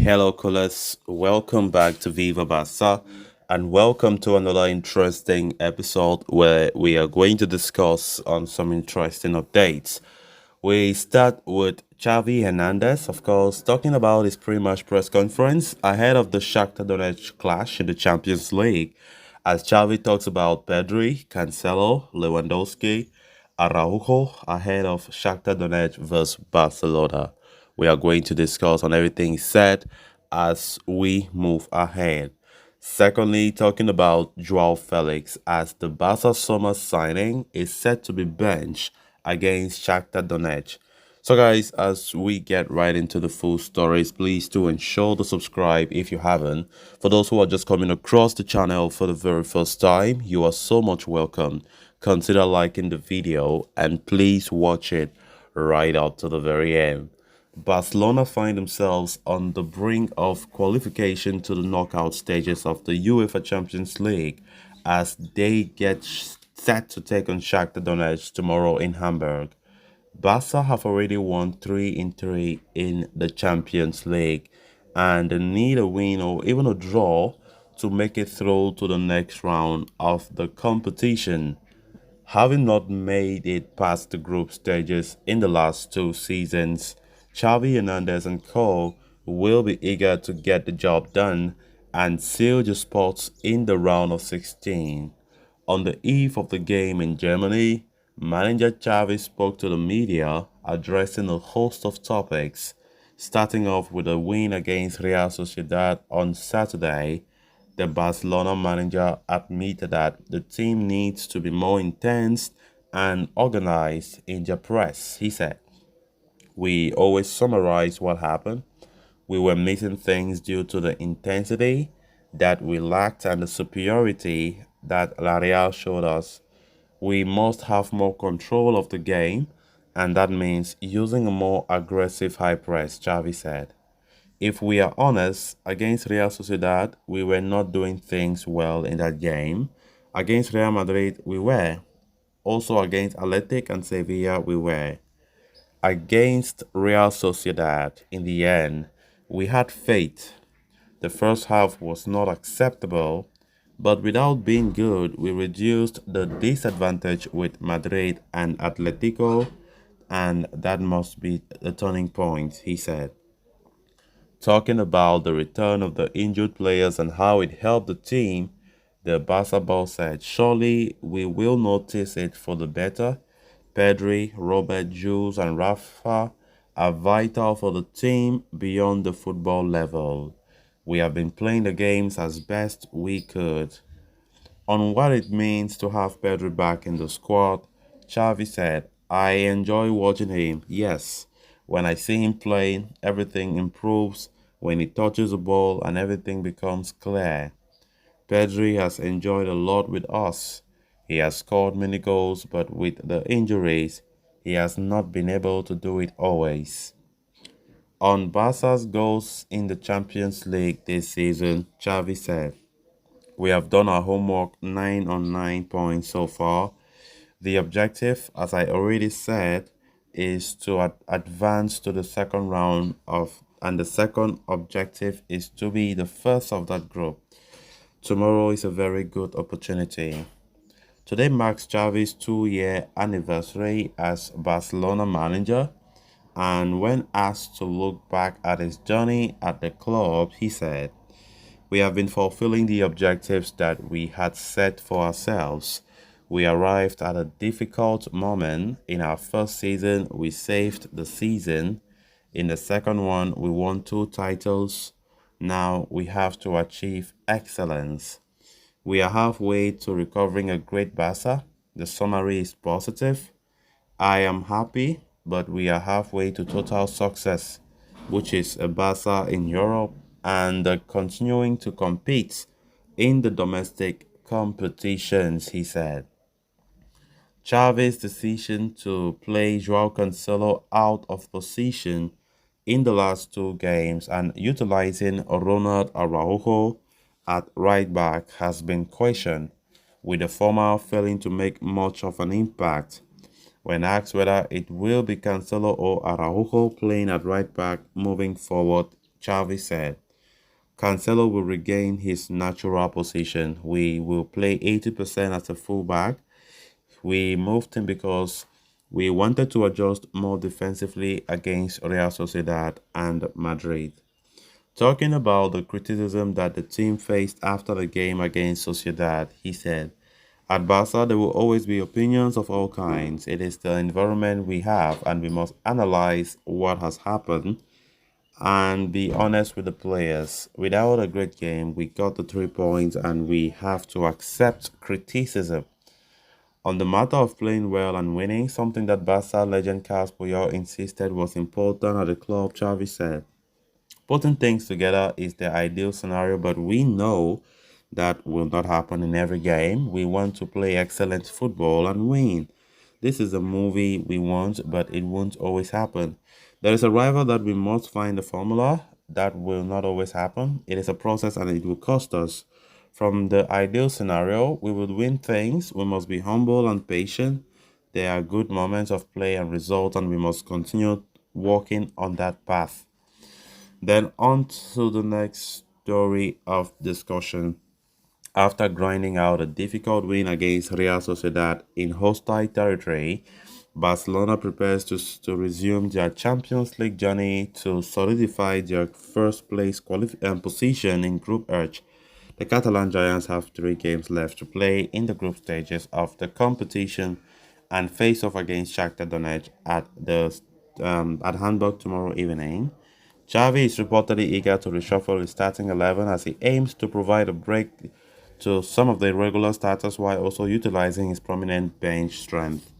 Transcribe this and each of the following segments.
Hello, callers. Welcome back to Viva Barca, and welcome to another interesting episode where we are going to discuss on some interesting updates. We start with Xavi Hernandez, of course, talking about his pre-match press conference ahead of the Shakhtar Donetsk clash in the Champions League, as Xavi talks about Pedri, Cancelo, Lewandowski, Araujo ahead of Shakhtar Donetsk versus Barcelona. We are going to discuss on everything said as we move ahead. Secondly, talking about Joao Felix as the Barca summer signing is set to be benched against Shakhtar Donetsk. So guys, as we get right into the full stories, please do ensure to subscribe if you haven't. For those who are just coming across the channel for the very first time, you are so much welcome. Consider liking the video and please watch it right up to the very end. Barcelona find themselves on the brink of qualification to the knockout stages of the UEFA Champions League as they get set to take on Shakhtar Donetsk tomorrow in Hamburg. Barca have already won 3 in 3 in the Champions League and they need a win or even a draw to make it through to the next round of the competition. Having not made it past the group stages in the last two seasons, Xavi Hernandez and co will be eager to get the job done and seal the spots in the round of 16. On the eve of the game in Germany, manager Xavi spoke to the media addressing a host of topics, starting off with a win against Real Sociedad on Saturday. The Barcelona manager admitted that the team needs to be more intense and organized in their press. He said, "We always summarize what happened. We were missing things due to the intensity that we lacked and the superiority that La Real showed us. We must have more control of the game, and that means using a more aggressive high press," Xavi said. "If we are honest, against Real Sociedad, we were not doing things well in that game. Against Real Madrid, we were. Also against Athletic and Sevilla, we were. Against Real Sociedad, in the end, we had faith. The first half was not acceptable, but without being good, we reduced the disadvantage with Madrid and Atletico, and that must be the turning point," he said. Talking about the return of the injured players and how it helped the team, the Barca boss said, "Surely we will notice it for the better. Pedri, Robert, Jules, and Rafa are vital for the team beyond the football level. We have been playing the games as best we could." On what it means to have Pedri back in the squad, Xavi said, "I enjoy watching him. Yes, when I see him play, everything improves when he touches the ball and everything becomes clear. Pedri has enjoyed a lot with us. He has scored many goals, but with the injuries, he has not been able to do it always." On Barca's goals in the Champions League this season, Xavi said, "We have done our homework 9 on 9 points so far. The objective, as I already said, is to advance to the second round of, and the second objective is to be the first of that group. Tomorrow is a very good opportunity." Today marks Xavi's 2-year anniversary as Barcelona manager, and when asked to look back at his journey at the club, he said, "We have been fulfilling the objectives that we had set for ourselves. We arrived at a difficult moment. In our first season, we saved the season. In the second one, we won 2 titles. Now we have to achieve excellence. We are halfway to recovering a great Barca. The summary is positive. I am happy, but we are halfway to total success, which is a Barca in Europe and continuing to compete in the domestic competitions," he said. Xavi's decision to play Joao Cancelo out of position in the last two games and utilizing Ronald Araujo at right back has been questioned, with the former failing to make much of an impact. When asked whether it will be Cancelo or Araujo playing at right back moving forward, Xavi said. Cancelo will regain his natural position. We will play 80% as a fullback. We moved him because we wanted to adjust more defensively against Real Sociedad and Madrid. Talking about the criticism that the team faced after the game against Sociedad, he said, at Barca, there will always be opinions of all kinds. It is the environment we have, and we must analyze what has happened and be honest with the players. Without a great game, we got the 3 points, and we have to accept criticism. On the matter of playing well and winning, something that Barca legend Carlos Puyol insisted was important at the club, Xavi said. Putting things together is the ideal scenario, but we know that will not happen in every game. We want to play excellent football and win. This is a movie we want, but it won't always happen. There is a rival that we must find a formula that will not always happen. It is a process and it will cost us. From the ideal scenario, we would win things. We must be humble and patient. There are good moments of play and result, and we must continue walking on that path. Then on to the next story of discussion. After grinding out a difficult win against Real Sociedad in hostile territory, Barcelona prepares to resume their Champions League journey to solidify their first place position in Group H. The Catalan Giants have 3 games left to play in the group stages of the competition and face off against Shakhtar Donetsk at Hamburg tomorrow evening. Xavi is reportedly eager to reshuffle his starting 11 as he aims to provide a break to some of the regular starters while also utilizing his prominent bench strength.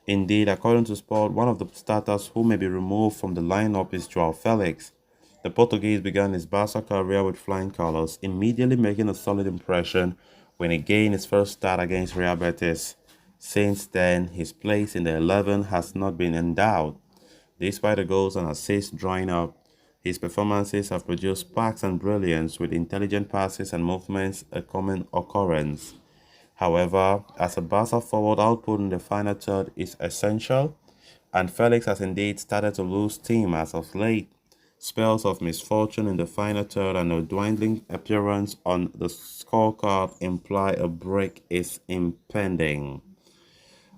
Indeed, according to Sport, one of the starters who may be removed from the lineup is Joao Felix. The Portuguese began his Barca career with flying colors, immediately making a solid impression when he gained his first start against Real Betis. Since then, his place in the 11 has not been in doubt. Despite the goals and assists drawing up, his performances have produced sparks and brilliance, with intelligent passes and movements a common occurrence. However, as a Barca forward, output in the final third is essential, and Felix has indeed started to lose steam as of late. Spells of misfortune in the final third and a dwindling appearance on the scorecard imply a break is impending.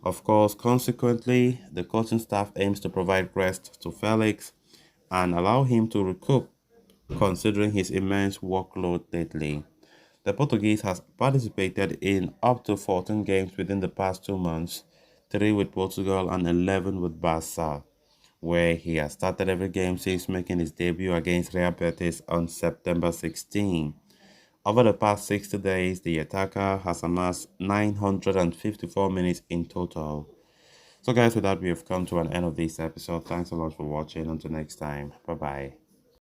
Of course, consequently, the coaching staff aims to provide rest to Felix and allow him to recoup, considering his immense workload lately. The Portuguese has participated in up to 14 games within the past 2 months, 3 with Portugal and 11 with Barca, where he has started every game since making his debut against Real Betis on September 16. Over the past 60 days, the attacker has amassed 954 minutes in total. So guys, with that, we have come to an end of this episode. Thanks a lot for watching. Until next time, bye bye.